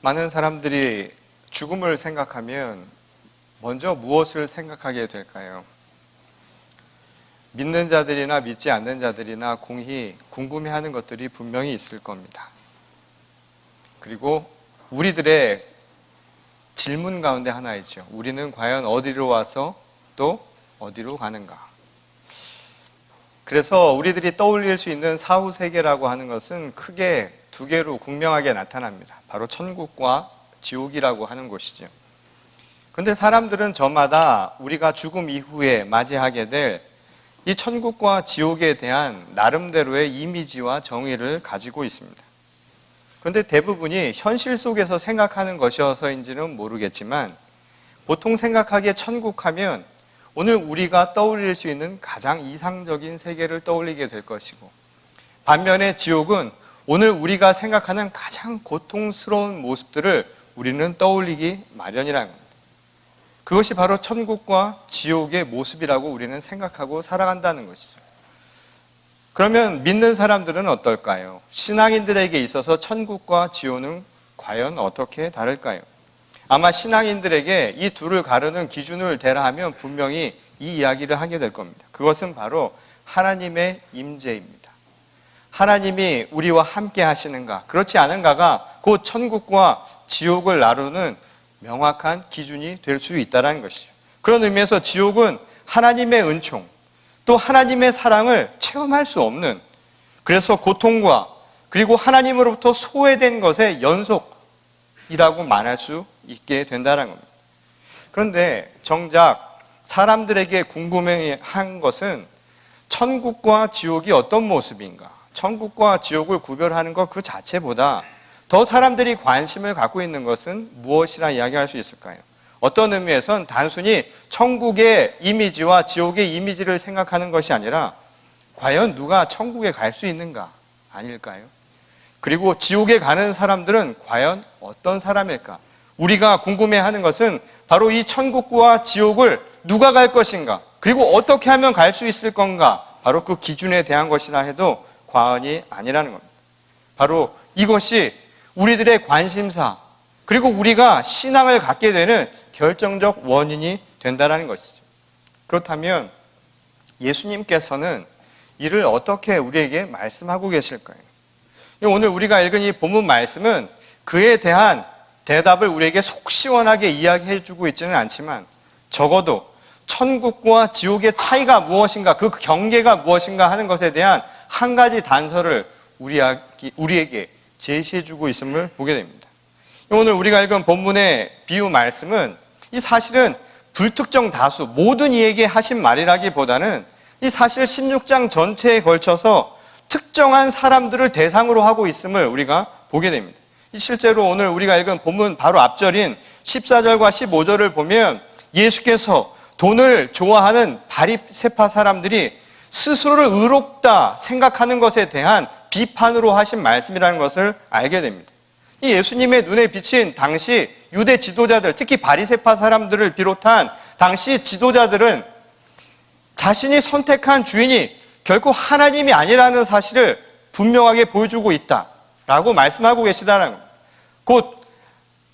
많은 사람들이 죽음을 생각하면 먼저 무엇을 생각하게 될까요? 믿는 자들이나 믿지 않는 자들이나 공히 궁금해하는 것들이 분명히 있을 겁니다. 그리고 우리들의 질문 가운데 하나이죠. 우리는 과연 어디로 와서 또 어디로 가는가? 그래서 우리들이 떠올릴 수 있는 사후 세계라고 하는 것은 크게 두 개로 극명하게 나타납니다. 바로 천국과 지옥이라고 하는 것이죠. 그런데 사람들은 저마다 우리가 죽음 이후에 맞이하게 될 이 천국과 지옥에 대한 나름대로의 이미지와 정의를 가지고 있습니다. 그런데 대부분이 현실 속에서 생각하는 것이어서인지는 모르겠지만 보통 생각하기에 천국하면 오늘 우리가 떠올릴 수 있는 가장 이상적인 세계를 떠올리게 될 것이고, 반면에 지옥은 오늘 우리가 생각하는 가장 고통스러운 모습들을 우리는 떠올리기 마련이라는 겁니다. 그것이 바로 천국과 지옥의 모습이라고 우리는 생각하고 살아간다는 것이죠. 그러면 믿는 사람들은 어떨까요? 신앙인들에게 있어서 천국과 지옥은 과연 어떻게 다를까요? 아마 신앙인들에게 이 둘을 가르는 기준을 대라 하면 분명히 이 이야기를 하게 될 겁니다. 그것은 바로 하나님의 임재입니다. 하나님이 우리와 함께 하시는가, 그렇지 않은가가 곧 천국과 지옥을 나누는 명확한 기준이 될 수 있다는 것이죠. 그런 의미에서 지옥은 하나님의 은총, 또 하나님의 사랑을 체험할 수 없는, 그래서 고통과 그리고 하나님으로부터 소외된 것의 연속이라고 말할 수 있게 된다는 겁니다. 그런데 정작 사람들에게 궁금해한 것은 천국과 지옥이 어떤 모습인가, 천국과 지옥을 구별하는 것 그 자체보다 더 사람들이 관심을 갖고 있는 것은 무엇이라 이야기할 수 있을까요? 어떤 의미에선 단순히 천국의 이미지와 지옥의 이미지를 생각하는 것이 아니라 과연 누가 천국에 갈 수 있는가 아닐까요? 그리고 지옥에 가는 사람들은 과연 어떤 사람일까? 우리가 궁금해하는 것은 바로 이 천국과 지옥을 누가 갈 것인가, 그리고 어떻게 하면 갈 수 있을 건가, 바로 그 기준에 대한 것이라 해도 과언이 아니라는 겁니다. 바로 이것이 우리들의 관심사, 그리고 우리가 신앙을 갖게 되는 결정적 원인이 된다는 것이죠. 그렇다면 예수님께서는 이를 어떻게 우리에게 말씀하고 계실까요? 오늘 우리가 읽은 이 본문 말씀은 그에 대한 대답을 우리에게 속 시원하게 이야기해 주고 있지는 않지만 적어도 천국과 지옥의 차이가 무엇인가, 그 경계가 무엇인가 하는 것에 대한 한 가지 단서를 우리에게 제시해주고 있음을 보게 됩니다. 오늘 우리가 읽은 본문의 비유 말씀은 이 사실은 불특정 다수 모든 이에게 하신 말이라기보다는 이 사실 16장 전체에 걸쳐서 특정한 사람들을 대상으로 하고 있음을 우리가 보게 됩니다. 실제로 오늘 우리가 읽은 본문 바로 앞절인 14절과 15절을 보면 예수께서 돈을 좋아하는 바리새파 사람들이 스스로를 의롭다 생각하는 것에 대한 비판으로 하신 말씀이라는 것을 알게 됩니다. 이 예수님의 눈에 비친 당시 유대 지도자들, 특히 바리새파 사람들을 비롯한 당시 지도자들은 자신이 선택한 주인이 결코 하나님이 아니라는 사실을 분명하게 보여주고 있다라고 말씀하고 계시다는 겁니다. 곧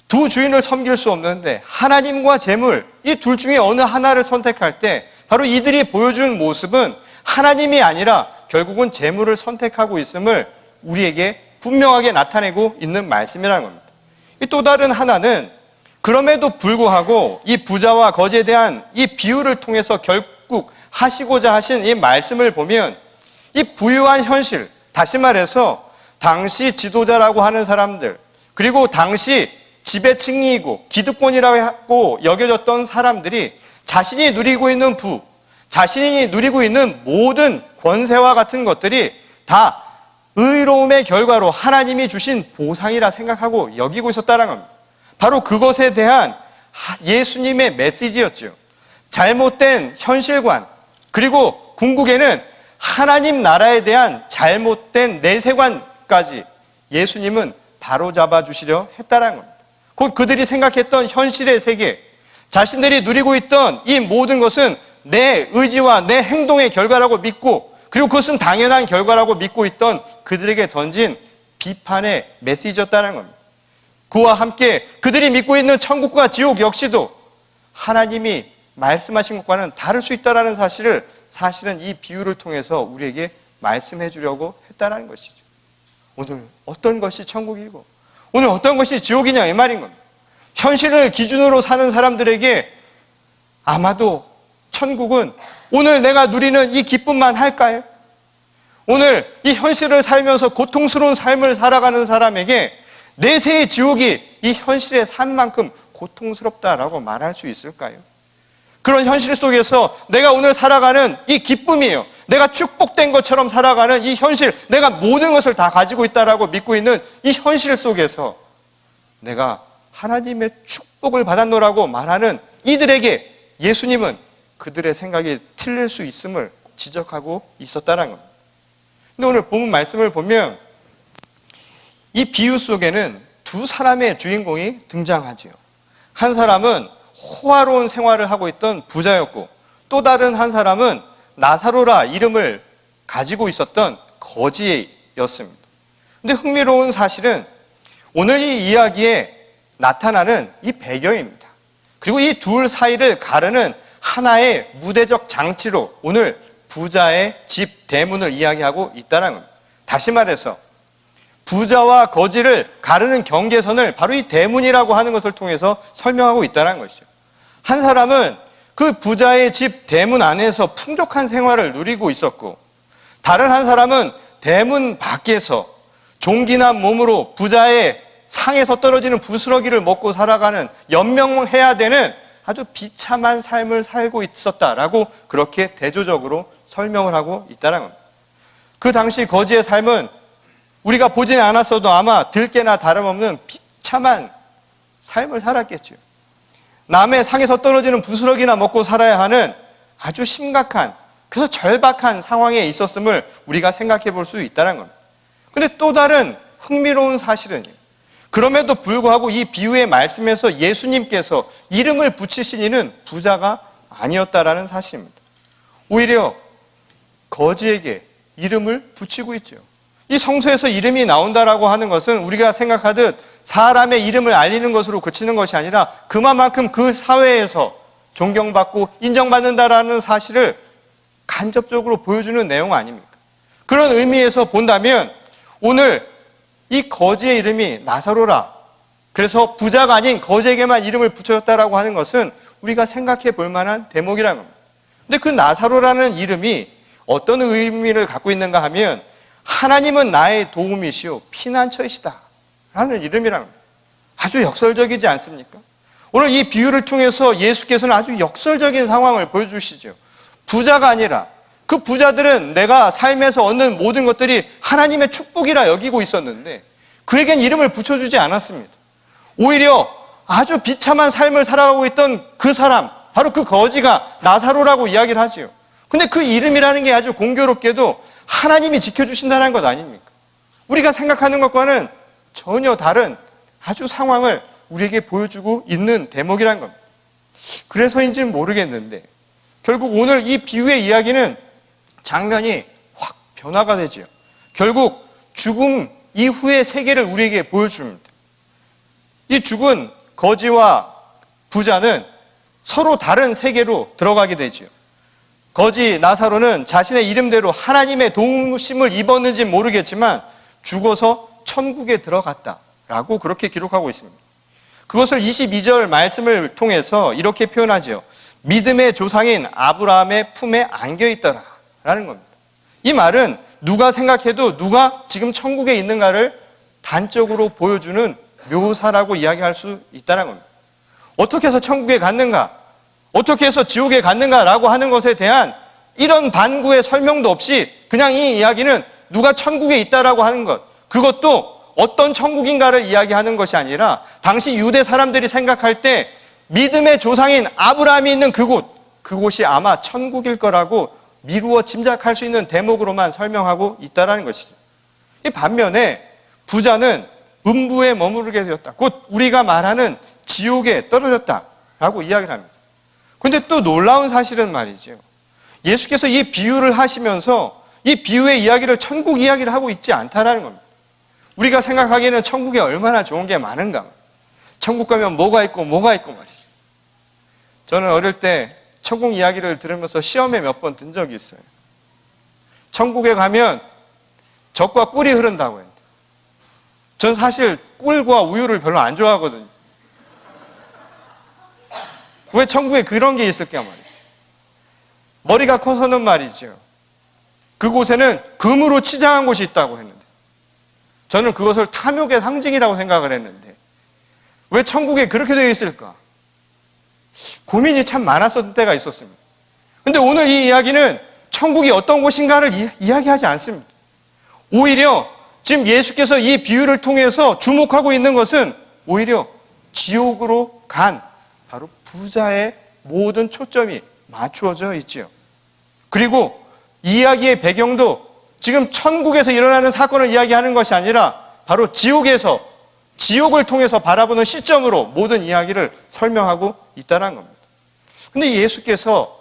두 주인을 섬길 수 없는데 하나님과 재물, 이 둘 중에 어느 하나를 선택할 때 바로 이들이 보여준 모습은 하나님이 아니라 결국은 재물을 선택하고 있음을 우리에게 분명하게 나타내고 있는 말씀이라는 겁니다. 또 다른 하나는 그럼에도 불구하고 이 부자와 거지에 대한 이 비유를 통해서 결국 하시고자 하신 이 말씀을 보면 이 부유한 현실, 다시 말해서 당시 지도자라고 하는 사람들, 그리고 당시 지배층이고 기득권이라고 여겨졌던 사람들이 자신이 누리고 있는 부, 자신이 누리고 있는 모든 권세와 같은 것들이 다 의로움의 결과로 하나님이 주신 보상이라 생각하고 여기고 있었다는 겁니다. 바로 그것에 대한 예수님의 메시지였죠. 잘못된 현실관, 그리고 궁극에는 하나님 나라에 대한 잘못된 내세관까지 예수님은 바로잡아 주시려 했다는 겁니다. 곧 그들이 생각했던 현실의 세계, 자신들이 누리고 있던 이 모든 것은 내 의지와 내 행동의 결과라고 믿고, 그리고 그것은 당연한 결과라고 믿고 있던 그들에게 던진 비판의 메시지였다는 겁니다. 그와 함께 그들이 믿고 있는 천국과 지옥 역시도 하나님이 말씀하신 것과는 다를 수 있다는 사실을 사실은 이 비유를 통해서 우리에게 말씀해 주려고 했다는 것이죠. 오늘 어떤 것이 천국이고 오늘 어떤 것이 지옥이냐 이 말인 겁니다. 현실을 기준으로 사는 사람들에게 아마도 천국은 오늘 내가 누리는 이 기쁨만 할까요? 오늘 이 현실을 살면서 고통스러운 삶을 살아가는 사람에게 내세의 지옥이 이 현실의 삶만큼 고통스럽다라고 말할 수 있을까요? 그런 현실 속에서 내가 오늘 살아가는 이 기쁨이에요. 내가 축복된 것처럼 살아가는 이 현실, 내가 모든 것을 다 가지고 있다라고 믿고 있는 이 현실 속에서 내가 하나님의 축복을 받았노라고 말하는 이들에게 예수님은 그들의 생각이 틀릴 수 있음을 지적하고 있었다는 겁니다. 근데 오늘 본문 말씀을 보면 이 비유 속에는 두 사람의 주인공이 등장하지요. 한 사람은 호화로운 생활을 하고 있던 부자였고 또 다른 한 사람은 나사로라 이름을 가지고 있었던 거지였습니다. 근데 흥미로운 사실은 오늘 이 이야기에 나타나는 이 배경입니다. 그리고 이 둘 사이를 가르는 하나의 무대적 장치로 오늘 부자의 집 대문을 이야기하고 있다는 겁니다. 다시 말해서 부자와 거지를 가르는 경계선을 바로 이 대문이라고 하는 것을 통해서 설명하고 있다는 것이죠. 한 사람은 그 부자의 집 대문 안에서 풍족한 생활을 누리고 있었고 다른 한 사람은 대문 밖에서 종기난 몸으로 부자의 상에서 떨어지는 부스러기를 먹고 살아가는 연명해야 되는 아주 비참한 삶을 살고 있었다라고 그렇게 대조적으로 설명을 하고 있다는 겁니다. 그 당시 거지의 삶은 우리가 보지는 않았어도 아마 들깨나 다름없는 비참한 삶을 살았겠죠. 남의 상에서 떨어지는 부스러기나 먹고 살아야 하는 아주 심각한, 그래서 절박한 상황에 있었음을 우리가 생각해 볼 수 있다는 겁니다. 그런데 또 다른 흥미로운 사실은 그럼에도 불구하고 이 비유의 말씀에서 예수님께서 이름을 붙이신 이는 부자가 아니었다라는 사실입니다. 오히려 거지에게 이름을 붙이고 있죠. 이 성서에서 이름이 나온다라고 하는 것은 우리가 생각하듯 사람의 이름을 알리는 것으로 그치는 것이 아니라 그만큼 그 사회에서 존경받고 인정받는다라는 사실을 간접적으로 보여주는 내용 아닙니까? 그런 의미에서 본다면 오늘 이 거지의 이름이 나사로라, 그래서 부자가 아닌 거지에게만 이름을 붙여줬다라고 하는 것은 우리가 생각해 볼 만한 대목이라는 겁니다. 근데 그 나사로라는 이름이 어떤 의미를 갖고 있는가 하면 하나님은 나의 도움이시오 피난처이시다 라는 이름이라는 겁니다. 아주 역설적이지 않습니까? 오늘 이 비유를 통해서 예수께서는 아주 역설적인 상황을 보여주시죠. 부자가 아니라 그 부자들은 내가 삶에서 얻는 모든 것들이 하나님의 축복이라 여기고 있었는데 그에겐 이름을 붙여주지 않았습니다. 오히려 아주 비참한 삶을 살아가고 있던 그 사람, 바로 그 거지가 나사로라고 이야기를 하지요. 근데 그 이름이라는 게 아주 공교롭게도 하나님이 지켜주신다는 것 아닙니까? 우리가 생각하는 것과는 전혀 다른 아주 상황을 우리에게 보여주고 있는 대목이라는 겁니다. 그래서인지는 모르겠는데 결국 오늘 이 비유의 이야기는 장면이 확 변화가 되지요. 결국 죽음 이후의 세계를 우리에게 보여줍니다. 이 죽은 거지와 부자는 서로 다른 세계로 들어가게 되지요. 거지 나사로는 자신의 이름대로 하나님의 도우심을 입었는지 모르겠지만 죽어서 천국에 들어갔다라고 그렇게 기록하고 있습니다. 그것을 22절 말씀을 통해서 이렇게 표현하죠. 믿음의 조상인 아브라함의 품에 안겨있더라 라는 겁니다. 이 말은 누가 생각해도 누가 지금 천국에 있는가를 단적으로 보여주는 묘사라고 이야기할 수 있다는 겁니다. 어떻게 해서 천국에 갔는가, 어떻게 해서 지옥에 갔는가라고 하는 것에 대한 이런 반구의 설명도 없이 그냥 이 이야기는 누가 천국에 있다라고 하는 것, 그것도 어떤 천국인가를 이야기하는 것이 아니라 당시 유대 사람들이 생각할 때 믿음의 조상인 아브라함이 있는 그곳이 아마 천국일 거라고 미루어 짐작할 수 있는 대목으로만 설명하고 있다는 것이죠. 이 반면에 부자는 음부에 머무르게 되었다, 곧 우리가 말하는 지옥에 떨어졌다라고 이야기를 합니다. 그런데 또 놀라운 사실은 말이죠, 예수께서 이 비유를 하시면서 이 비유의 이야기를 천국 이야기를 하고 있지 않다라는 겁니다. 우리가 생각하기에는 천국에 얼마나 좋은 게 많은가, 천국 가면 뭐가 있고 말이죠. 저는 어릴 때 천국 이야기를 들으면서 시험에 몇 번 든 적이 있어요. 천국에 가면 젖과 꿀이 흐른다고 했는데 전 사실 꿀과 우유를 별로 안 좋아하거든요. 왜 천국에 그런 게 있을까 말이죠. 머리가 커서는 말이죠. 그곳에는 금으로 치장한 곳이 있다고 했는데 저는 그것을 탐욕의 상징이라고 생각을 했는데 왜 천국에 그렇게 되어 있을까? 고민이 참 많았었던 때가 있었습니다. 근데 오늘 이 이야기는 천국이 어떤 곳인가를 이야기하지 않습니다. 오히려 지금 예수께서 이 비유를 통해서 주목하고 있는 것은 오히려 지옥으로 간 바로 부자의 모든 초점이 맞추어져 있지요. 그리고 이야기의 배경도 지금 천국에서 일어나는 사건을 이야기하는 것이 아니라 바로 지옥을 통해서 바라보는 시점으로 모든 이야기를 설명하고 있다는 겁니다. 근데 예수께서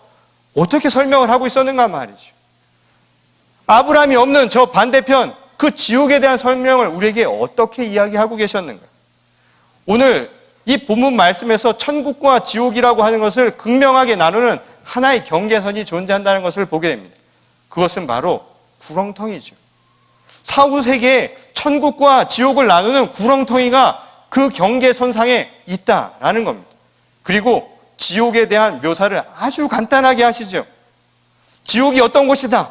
어떻게 설명을 하고 있었는가 말이죠. 아브라함이 없는 저 반대편 그 지옥에 대한 설명을 우리에게 어떻게 이야기하고 계셨는가. 오늘 이 본문 말씀에서 천국과 지옥이라고 하는 것을 극명하게 나누는 하나의 경계선이 존재한다는 것을 보게 됩니다. 그것은 바로 구렁텅이죠. 사후세계에 천국과 지옥을 나누는 구렁텅이가 그 경계선상에 있다라는 겁니다. 그리고 지옥에 대한 묘사를 아주 간단하게 하시죠. 지옥이 어떤 곳이다.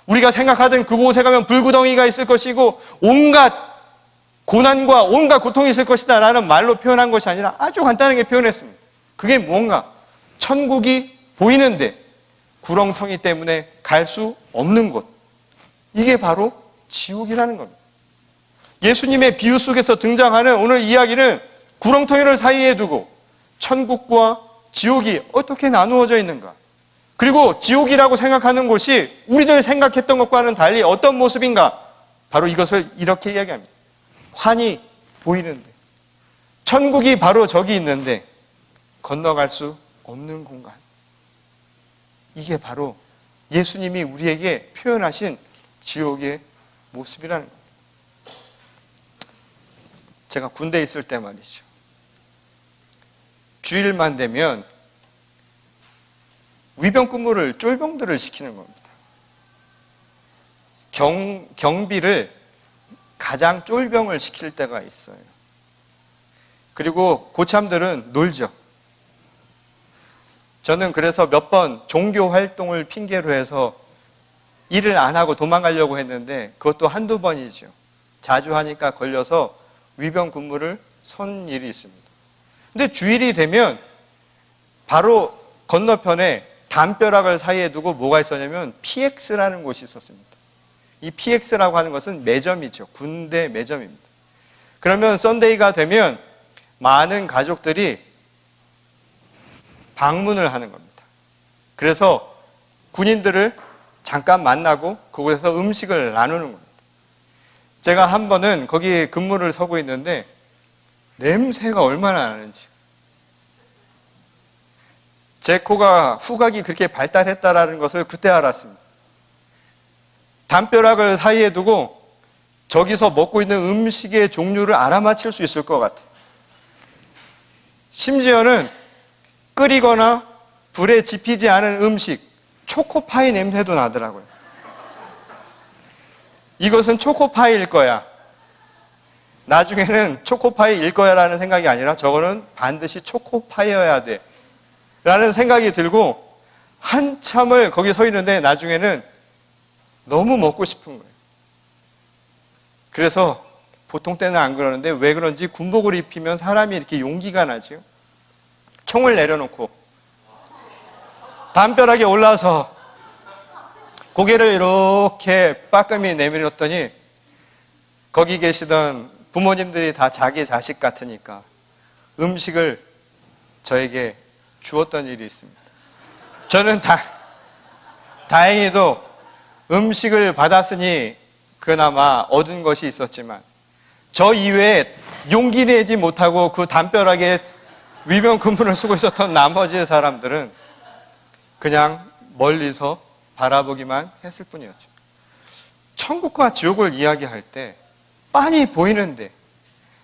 우리가 생각하던 그곳에 가면 불구덩이가 있을 것이고 온갖 고난과 온갖 고통이 있을 것이다 라는 말로 표현한 것이 아니라 아주 간단하게 표현했습니다. 그게 뭔가? 천국이 보이는데 구렁텅이 때문에 갈 수 없는 곳. 이게 바로 지옥이라는 겁니다. 예수님의 비유 속에서 등장하는 오늘 이야기는 구렁텅이를 사이에 두고 천국과 지옥이 어떻게 나누어져 있는가. 그리고 지옥이라고 생각하는 곳이 우리들 생각했던 것과는 달리 어떤 모습인가. 바로 이것을 이렇게 이야기합니다. 환히 보이는데 천국이 바로 저기 있는데 건너갈 수 없는 공간. 이게 바로 예수님이 우리에게 표현하신 지옥의 모습이라는 겁니다. 제가 군대에 있을 때 말이죠. 주일만 되면 위병 근무를 쫄병들을 시키는 겁니다. 경비를 가장 쫄병을 시킬 때가 있어요. 그리고 고참들은 놀죠. 저는 그래서 몇 번 종교 활동을 핑계로 해서 일을 안 하고 도망가려고 했는데 그것도 한두 번이죠. 자주 하니까 걸려서 위병 근무를 선 일이 있습니다. 근데 주일이 되면 바로 건너편에 담벼락을 사이에 두고 뭐가 있었냐면 PX라는 곳이 있었습니다. 이 PX라고 하는 것은 매점이죠. 군대 매점입니다. 그러면 썬데이가 되면 많은 가족들이 방문을 하는 겁니다. 그래서 군인들을 잠깐 만나고 그곳에서 음식을 나누는 겁니다. 제가 한 번은 거기 근무를 서고 있는데 냄새가 얼마나 나는지. 제 코가 후각이 그렇게 발달했다라는 것을 그때 알았습니다. 담벼락을 사이에 두고 저기서 먹고 있는 음식의 종류를 알아맞힐 수 있을 것 같아요. 심지어는 끓이거나 불에 지피지 않은 음식, 초코파이 냄새도 나더라고요. 이것은 초코파이일 거야. 나중에는 초코파이일 거야 라는 생각이 아니라 저거는 반드시 초코파이여야 돼 라는 생각이 들고 한참을 거기 서 있는데 나중에는 너무 먹고 싶은 거예요. 그래서 보통 때는 안 그러는데 왜 그런지 군복을 입히면 사람이 이렇게 용기가 나죠. 총을 내려놓고 담벼락에 올라서 고개를 이렇게 빠끔히 내밀었더니 거기 계시던 부모님들이 다 자기 자식 같으니까 음식을 저에게 주었던 일이 있습니다. 저는 다행히도 음식을 받았으니 그나마 얻은 것이 있었지만 저 이외에 용기 내지 못하고 그 담벼락에 위병 근무를 쓰고 있었던 나머지 사람들은 그냥 멀리서 바라보기만 했을 뿐이었죠. 천국과 지옥을 이야기할 때 빤히 보이는데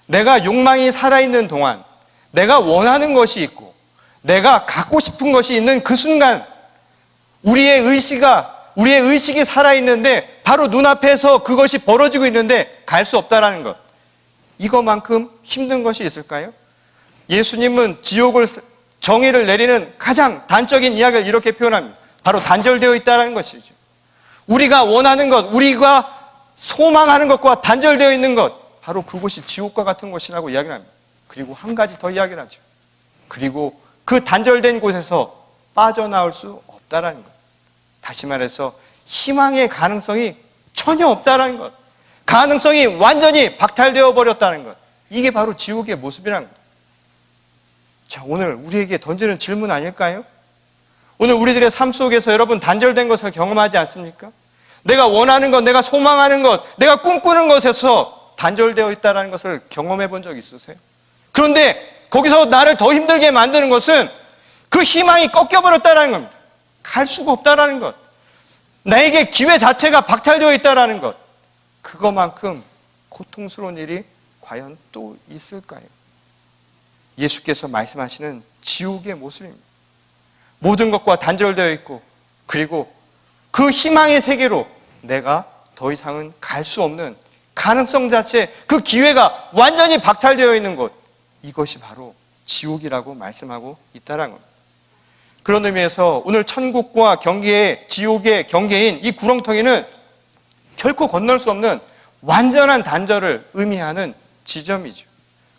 내가 욕망이 살아있는 동안 내가 원하는 것이 있고 내가 갖고 싶은 것이 있는 그 순간 우리의 의식이 살아있는데 바로 눈앞에서 그것이 벌어지고 있는데 갈 수 없다라는 것. 이것만큼 힘든 것이 있을까요? 예수님은 정의를 내리는 가장 단적인 이야기를 이렇게 표현합니다. 바로 단절되어 있다는 것이죠. 우리가 원하는 것, 우리가 소망하는 것과 단절되어 있는 것, 바로 그곳이 지옥과 같은 것이라고 이야기를 합니다. 그리고 한 가지 더 이야기를 하죠. 그리고 그 단절된 곳에서 빠져나올 수 없다라는 것. 다시 말해서 희망의 가능성이 전혀 없다라는 것. 가능성이 완전히 박탈되어 버렸다는 것. 이게 바로 지옥의 모습이라는 것. 자, 오늘 우리에게 던지는 질문 아닐까요? 오늘 우리들의 삶 속에서 여러분 단절된 것을 경험하지 않습니까? 내가 원하는 것, 내가 소망하는 것, 내가 꿈꾸는 것에서 단절되어 있다는 것을 경험해 본 적 있으세요? 그런데 거기서 나를 더 힘들게 만드는 것은 그 희망이 꺾여버렸다는 겁니다. 갈 수가 없다는 것. 나에게 기회 자체가 박탈되어 있다는 것. 그것만큼 고통스러운 일이 과연 또 있을까요? 예수께서 말씀하시는 지옥의 모습입니다. 모든 것과 단절되어 있고 그리고 그 희망의 세계로 내가 더 이상은 갈 수 없는 가능성 자체, 그 기회가 완전히 박탈되어 있는 곳, 이것이 바로 지옥이라고 말씀하고 있다는 겁니다. 그런 의미에서 오늘 천국과 지옥의 경계인 이 구렁텅이는 결코 건널 수 없는 완전한 단절을 의미하는 지점이죠.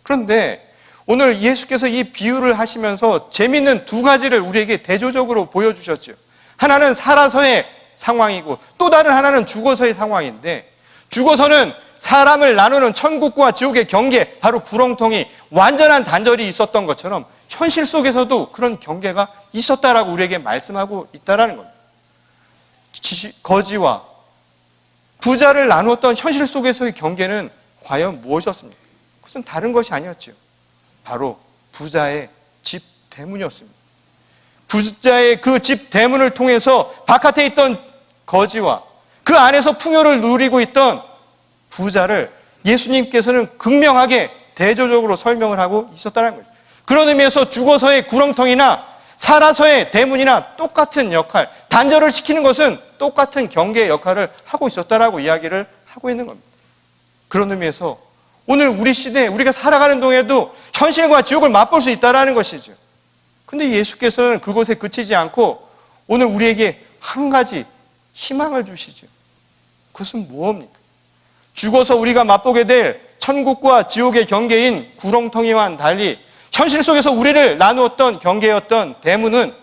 그런데 오늘 예수께서 이 비유를 하시면서 재미있는 두 가지를 우리에게 대조적으로 보여주셨죠. 하나는 살아서의 상황이고 또 다른 하나는 죽어서의 상황인데, 죽어서는 사람을 나누는 천국과 지옥의 경계, 바로 구렁텅이 완전한 단절이 있었던 것처럼 현실 속에서도 그런 경계가 있었다라고 우리에게 말씀하고 있다라는 겁니다. 거지와 부자를 나누었던 현실 속에서의 경계는 과연 무엇이었습니까? 그것은 다른 것이 아니었죠. 바로 부자의 집 대문이었습니다. 부자의 그 집 대문을 통해서 바깥에 있던 거지와 그 안에서 풍요를 누리고 있던 부자를 예수님께서는 극명하게 대조적으로 설명을 하고 있었다는 거죠. 그런 의미에서 죽어서의 구렁텅이나 살아서의 대문이나 똑같은 역할, 단절을 시키는 것은 똑같은 경계의 역할을 하고 있었다라고 이야기를 하고 있는 겁니다. 그런 의미에서 오늘 우리 시대에 우리가 살아가는 동에도 현실과 지옥을 맛볼 수 있다는 것이죠. 근데 예수께서는 그곳에 그치지 않고 오늘 우리에게 한 가지 희망을 주시죠. 그것은 무엇입니까? 죽어서 우리가 맛보게 될 천국과 지옥의 경계인 구렁텅이와는 달리 현실 속에서 우리를 나누었던 경계였던 대문은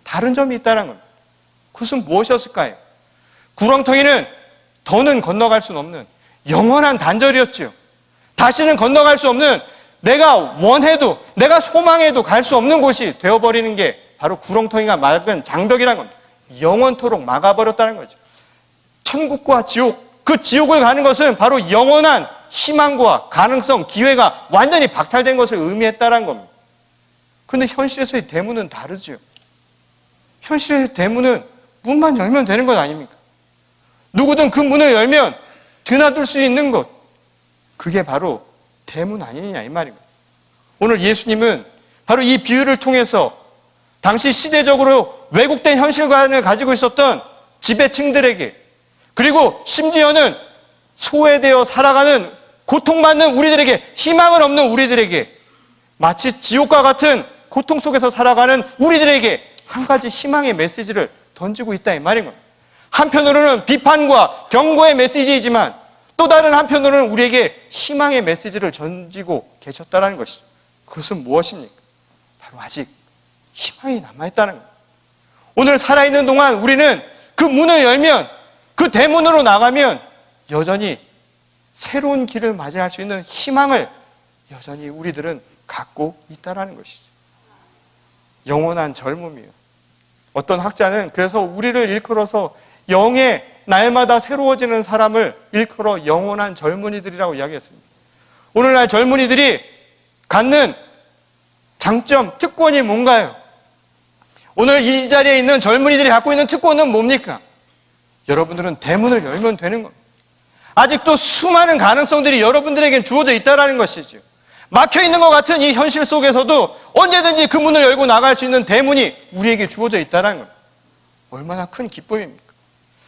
다른 점이 있다는 겁니다. 그것은 무엇이었을까요? 구렁텅이는 더는 건너갈 수는 없는 영원한 단절이었지요. 다시는 건너갈 수 없는, 내가 원해도 내가 소망해도 갈 수 없는 곳이 되어버리는 게 바로 구렁텅이가 막은 장벽이라는 겁니다. 영원토록 막아버렸다는 거죠. 천국과 지옥, 그 지옥을 가는 것은 바로 영원한 희망과 가능성, 기회가 완전히 박탈된 것을 의미했다는 겁니다. 그런데 현실에서의 대문은 다르죠. 현실의 대문은 문만 열면 되는 것 아닙니까? 누구든 그 문을 열면 드나들 수 있는 것, 그게 바로 대문 아니냐 이 말입니다. 오늘 예수님은 바로 이 비유를 통해서 당시 시대적으로 왜곡된 현실관을 가지고 있었던 지배층들에게, 그리고 심지어는 소외되어 살아가는 고통받는 우리들에게, 희망을 없는 우리들에게, 마치 지옥과 같은 고통 속에서 살아가는 우리들에게 한 가지 희망의 메시지를 던지고 있다 이 말인 겁니다. 한편으로는 비판과 경고의 메시지이지만 또 다른 한편으로는 우리에게 희망의 메시지를 던지고 계셨다는 것이죠. 그것은 무엇입니까? 바로 아직 희망이 남아있다는 겁니다. 오늘 살아있는 동안 우리는 그 문을 열면, 그 대문으로 나가면 여전히 새로운 길을 맞이할 수 있는 희망을 여전히 우리들은 갖고 있다는 것이죠. 영원한 젊음이요. 어떤 학자는 그래서 우리를 일컬어서 영의 날마다 새로워지는 사람을 일컬어 영원한 젊은이들이라고 이야기했습니다. 오늘날 젊은이들이 갖는 장점, 특권이 뭔가요? 오늘 이 자리에 있는 젊은이들이 갖고 있는 특권은 뭡니까? 여러분들은 대문을 열면 되는 겁니다. 아직도 수많은 가능성들이 여러분들에게 주어져 있다는 것이죠. 막혀 있는 것 같은 이 현실 속에서도 언제든지 그 문을 열고 나갈 수 있는 대문이 우리에게 주어져 있다는 것. 얼마나 큰 기쁨입니까?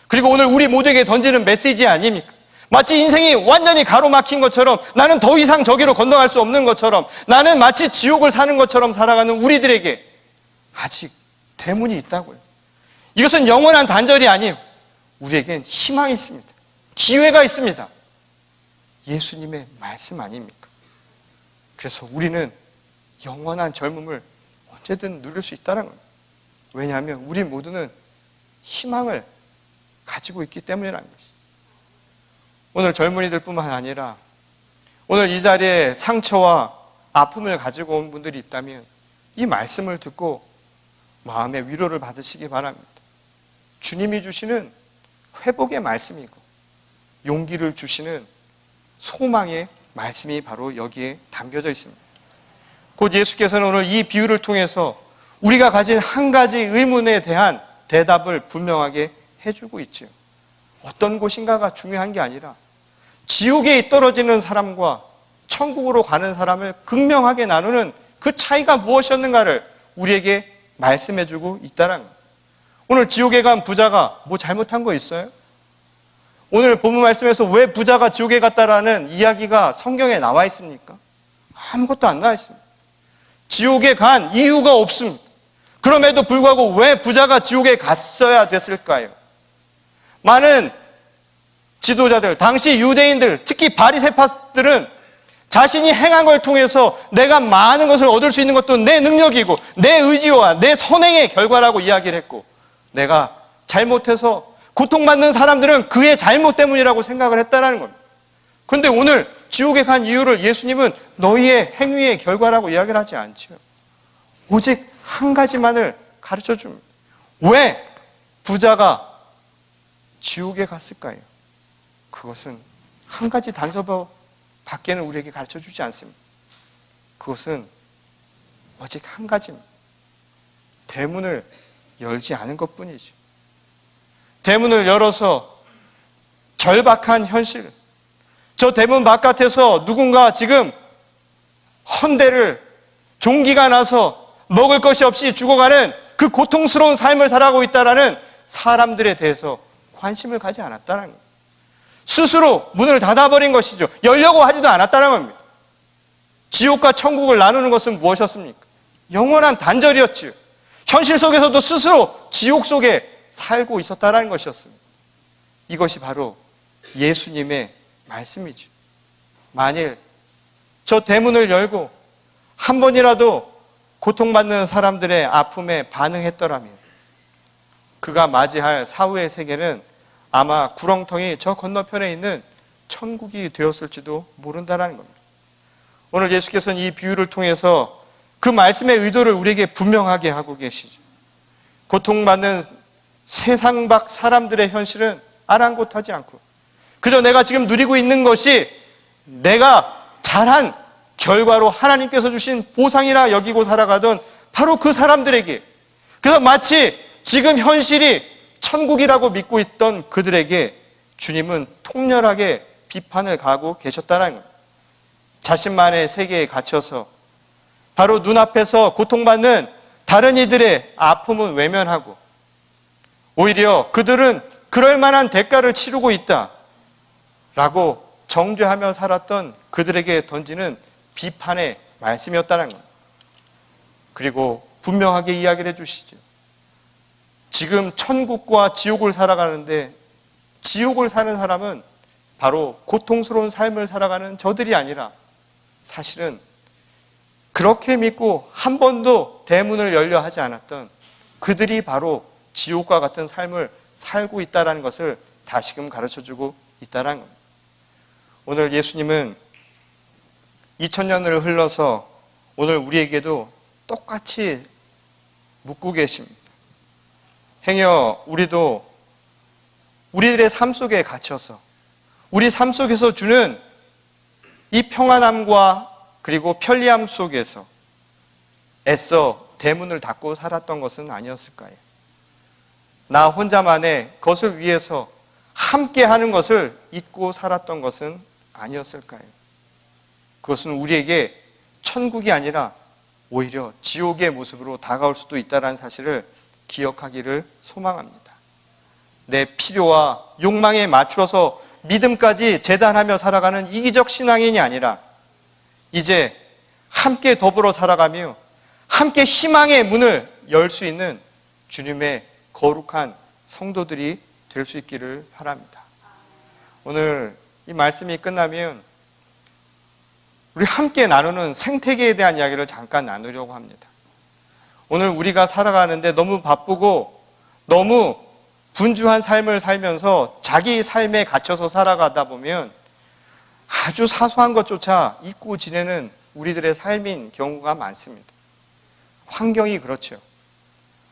그리고 오늘 우리 모두에게 던지는 메시지 아닙니까? 마치 인생이 완전히 가로막힌 것처럼, 나는 더 이상 저기로 건너갈 수 없는 것처럼, 나는 마치 지옥을 사는 것처럼 살아가는 우리들에게 아직 대문이 있다고요. 이것은 영원한 단절이 아니에요. 우리에겐 희망이 있습니다. 기회가 있습니다. 예수님의 말씀 아닙니까? 그래서 우리는 영원한 젊음을 언제든 누릴 수 있다는 겁니다. 왜냐하면 우리 모두는 희망을 가지고 있기 때문이라는 것이죠. 오늘 젊은이들 뿐만 아니라 오늘 이 자리에 상처와 아픔을 가지고 온 분들이 있다면 이 말씀을 듣고 마음의 위로를 받으시기 바랍니다. 주님이 주시는 회복의 말씀이고 용기를 주시는 소망의 말씀이 바로 여기에 담겨져 있습니다. 곧 예수께서는 오늘 이 비유를 통해서 우리가 가진 한 가지 의문에 대한 대답을 분명하게 해주고 있죠. 어떤 곳인가가 중요한 게 아니라 지옥에 떨어지는 사람과 천국으로 가는 사람을 극명하게 나누는 그 차이가 무엇이었는가를 우리에게 말씀해주고 있다는 거예요. 오늘 지옥에 간 부자가 뭐 잘못한 거 있어요? 오늘 본문 말씀에서 왜 부자가 지옥에 갔다라는 이야기가 성경에 나와 있습니까? 아무것도 안 나와 있습니다. 지옥에 간 이유가 없습니다. 그럼에도 불구하고 왜 부자가 지옥에 갔어야 됐을까요? 많은 지도자들, 당시 유대인들, 특히 바리새파들은 자신이 행한 걸 통해서 내가 많은 것을 얻을 수 있는 것도 내 능력이고 내 의지와 내 선행의 결과라고 이야기를 했고, 내가 잘못해서 고통받는 사람들은 그의 잘못 때문이라고 생각을 했다는 겁니다. 그런데 오늘 지옥에 간 이유를 예수님은 너희의 행위의 결과라고 이야기를 하지 않죠. 오직 한 가지만을 가르쳐 줍니다. 왜 부자가 지옥에 갔을까요? 그것은 한 가지 단서 밖에는 우리에게 가르쳐 주지 않습니다. 그것은 오직 한 가지입니다. 대문을 열지 않은 것뿐이죠. 대문을 열어서 절박한 현실, 저 대문 바깥에서 누군가 지금 헌대를 종기가 나서 먹을 것이 없이 죽어가는 그 고통스러운 삶을 살아가고 있다는 사람들에 대해서 관심을 가지 않았다는 거예요. 스스로 문을 닫아버린 것이죠. 열려고 하지도 않았다는 겁니다. 지옥과 천국을 나누는 것은 무엇이었습니까? 영원한 단절이었지요. 현실 속에서도 스스로 지옥 속에 살고 있었다는 것이었습니다. 이것이 바로 예수님의 말씀이죠. 만일 저 대문을 열고 한 번이라도 고통받는 사람들의 아픔에 반응했더라면 그가 맞이할 사후의 세계는 아마 구렁텅이 저 건너편에 있는 천국이 되었을지도 모른다는 겁니다. 오늘 예수께서는 이 비유를 통해서 그 말씀의 의도를 우리에게 분명하게 하고 계시죠. 고통받는 세상 밖 사람들의 현실은 아랑곳하지 않고 그저 내가 지금 누리고 있는 것이 내가 잘한 결과로 하나님께서 주신 보상이라 여기고 살아가던 바로 그 사람들에게, 그래서 마치 지금 현실이 천국이라고 믿고 있던 그들에게 주님은 통렬하게 비판을 가하고 계셨다는 거예요. 자신만의 세계에 갇혀서 바로 눈앞에서 고통받는 다른 이들의 아픔은 외면하고 오히려 그들은 그럴 만한 대가를 치르고 있다라고 정죄하며 살았던 그들에게 던지는 비판의 말씀이었다는 거예요. 그리고 분명하게 이야기를 해주시죠. 지금 천국과 지옥을 살아가는데 지옥을 사는 사람은 바로 고통스러운 삶을 살아가는 저들이 아니라 사실은 그렇게 믿고 한 번도 대문을 열려 하지 않았던 그들이 바로 지옥과 같은 삶을 살고 있다는 것을 다시금 가르쳐주고 있다는 겁니다. 오늘 예수님은 2000년을 흘러서 오늘 우리에게도 똑같이 묻고 계십니다. 행여 우리도 우리들의 삶 속에 갇혀서 우리 삶 속에서 주는 이 평안함과 그리고 편리함 속에서 애써 대문을 닫고 살았던 것은 아니었을까요? 나 혼자만의 것을 위해서 함께 하는 것을 잊고 살았던 것은 아니었을까요? 그것은 우리에게 천국이 아니라 오히려 지옥의 모습으로 다가올 수도 있다는 사실을 기억하기를 소망합니다. 내 필요와 욕망에 맞추어서 믿음까지 재단하며 살아가는 이기적 신앙인이 아니라 이제 함께 더불어 살아가며 함께 희망의 문을 열 수 있는 주님의 거룩한 성도들이 될 수 있기를 바랍니다. 오늘 이 말씀이 끝나면 우리 함께 나누는 생태계에 대한 이야기를 잠깐 나누려고 합니다. 오늘 우리가 살아가는데 너무 바쁘고 너무 분주한 삶을 살면서 자기 삶에 갇혀서 살아가다 보면 아주 사소한 것조차 잊고 지내는 우리들의 삶인 경우가 많습니다. 환경이 그렇죠.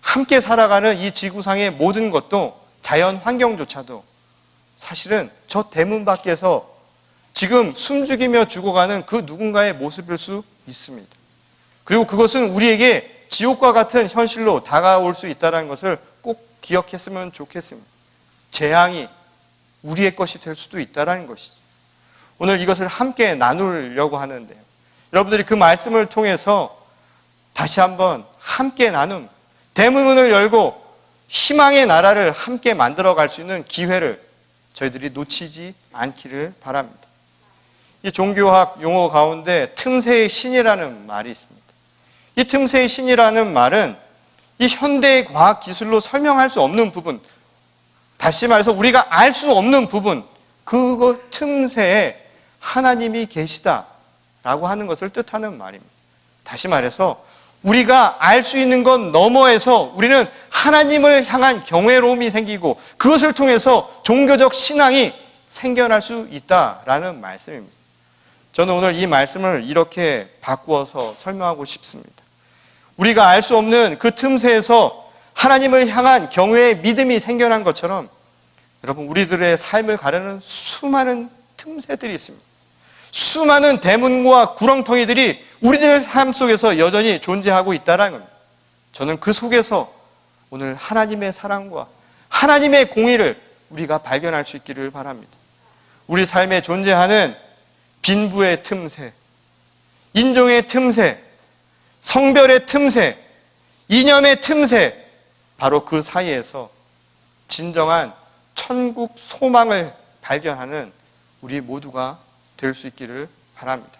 함께 살아가는 이 지구상의 모든 것도, 자연 환경조차도 사실은 저 대문 밖에서 지금 숨죽이며 죽어가는 그 누군가의 모습일 수 있습니다. 그리고 그것은 우리에게 지옥과 같은 현실로 다가올 수 있다는 것을 꼭 기억했으면 좋겠습니다. 재앙이 우리의 것이 될 수도 있다는 것이죠. 오늘 이것을 함께 나누려고 하는데요. 여러분들이 그 말씀을 통해서 다시 한번 함께 나눔, 대문을 열고 희망의 나라를 함께 만들어갈 수 있는 기회를 저희들이 놓치지 않기를 바랍니다. 이 종교학 용어 가운데 틈새의 신이라는 말이 있습니다. 이 틈새의 신이라는 말은 이 현대의 과학 기술로 설명할 수 없는 부분, 다시 말해서 우리가 알 수 없는 부분, 그거 틈새에 하나님이 계시다라고 하는 것을 뜻하는 말입니다. 다시 말해서 우리가 알 수 있는 것 너머에서 우리는 하나님을 향한 경외로움이 생기고 그것을 통해서 종교적 신앙이 생겨날 수 있다라는 말씀입니다. 저는 오늘 이 말씀을 이렇게 바꾸어서 설명하고 싶습니다. 우리가 알 수 없는 그 틈새에서 하나님을 향한 경외의 믿음이 생겨난 것처럼 여러분, 우리들의 삶을 가르는 수많은 틈새들이 있습니다. 수많은 대문과 구렁텅이들이 우리들의 삶 속에서 여전히 존재하고 있다는 겁니다. 저는 그 속에서 오늘 하나님의 사랑과 하나님의 공의를 우리가 발견할 수 있기를 바랍니다. 우리 삶에 존재하는 빈부의 틈새, 인종의 틈새, 성별의 틈새, 이념의 틈새, 바로 그 사이에서 진정한 천국 소망을 발견하는 우리 모두가 될 수 있기를 바랍니다.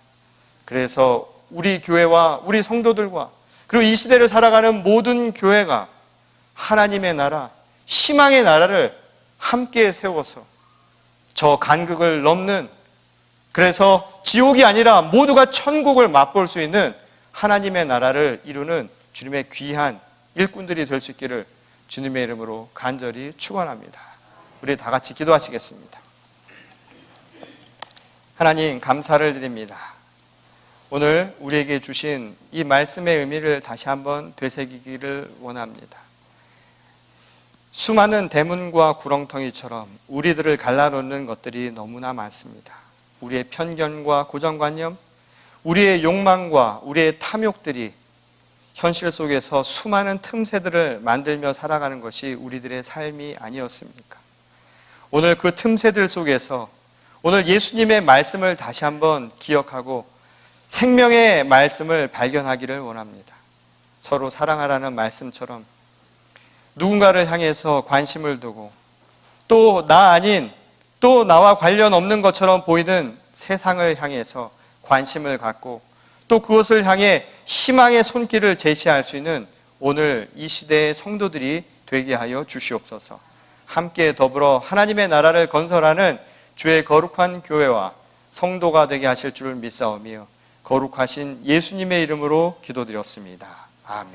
그래서 우리 교회와 우리 성도들과 그리고 이 시대를 살아가는 모든 교회가 하나님의 나라, 희망의 나라를 함께 세워서 저 간극을 넘는, 그래서 지옥이 아니라 모두가 천국을 맛볼 수 있는 하나님의 나라를 이루는 주님의 귀한 일꾼들이 될 수 있기를 주님의 이름으로 간절히 축원합니다. 우리 다 같이 기도하시겠습니다. 하나님, 감사를 드립니다. 오늘 우리에게 주신 이 말씀의 의미를 다시 한번 되새기기를 원합니다. 수많은 대문과 구렁텅이처럼 우리들을 갈라놓는 것들이 너무나 많습니다. 우리의 편견과 고정관념, 우리의 욕망과 우리의 탐욕들이 현실 속에서 수많은 틈새들을 만들며 살아가는 것이 우리들의 삶이 아니었습니까? 오늘 그 틈새들 속에서 오늘 예수님의 말씀을 다시 한번 기억하고 생명의 말씀을 발견하기를 원합니다. 서로 사랑하라는 말씀처럼 누군가를 향해서 관심을 두고 또 나 아닌, 또 나와 관련 없는 것처럼 보이는 세상을 향해서 관심을 갖고 또 그것을 향해 희망의 손길을 제시할 수 있는 오늘 이 시대의 성도들이 되게 하여 주시옵소서. 함께 더불어 하나님의 나라를 건설하는 주의 거룩한 교회와 성도가 되게 하실 줄 믿사오며 거룩하신 예수님의 이름으로 기도드렸습니다. 아멘.